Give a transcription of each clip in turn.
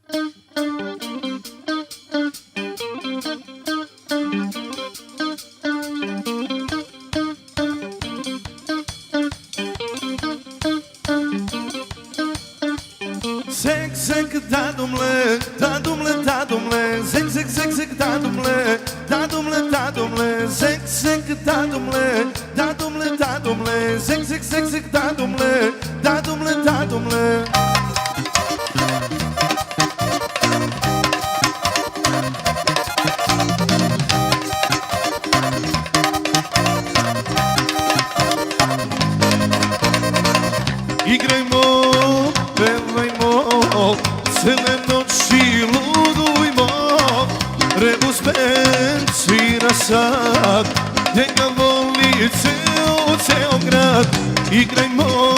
Zek, zek, da dumle, zek, zek, zek, zek, da dumle, zek, zek, da dumle, zek, zek, zek, zek, da dumle. Igrajmo, pevajmo, cele noći ludujmo, Rebus band svira sad, njega voli ceo grad. Igrajmo,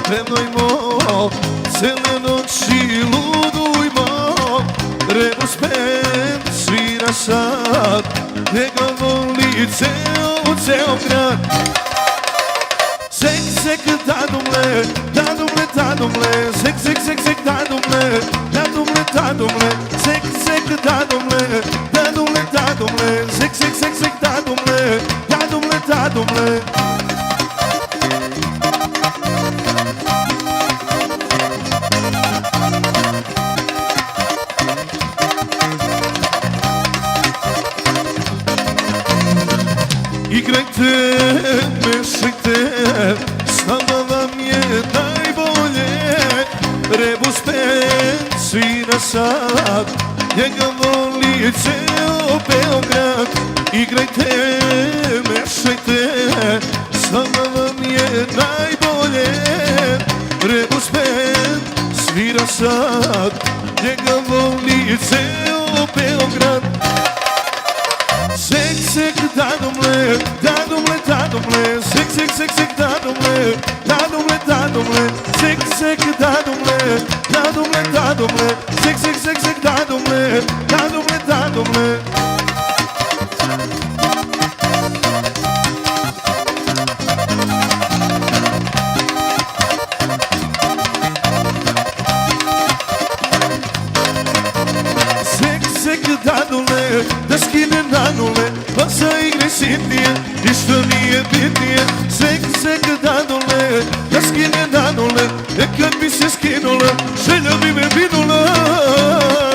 pevajmo, cele noći ludujmo, Rebus band svira sad, njega voli ceo grad. Zek, zek, da dumle, zek, zek, zek, zek, da dumle, zek, zek, da dumle, zek, zek, zek, zek, da dumle. Igrajte, mešajte, s nama vam je najbolje. Rebus band svira sad, njega voli ceo Beograd. Igrajte, mešajte, s nama vam je najbolje. Rebus band svira sad, njega voli ceo Beograd. Zek, zek, da dumle, zek, zek, zek, zek, da dumle, zek, zek, da dumle, zek, zek, zek, zek, da dumle. Dadule, da skine nanule, pa sa igre sitnije, ništa nije bitnije. Zek, zek, dadule, da skine nanule, kad bi se skinula, želja bi me vinula.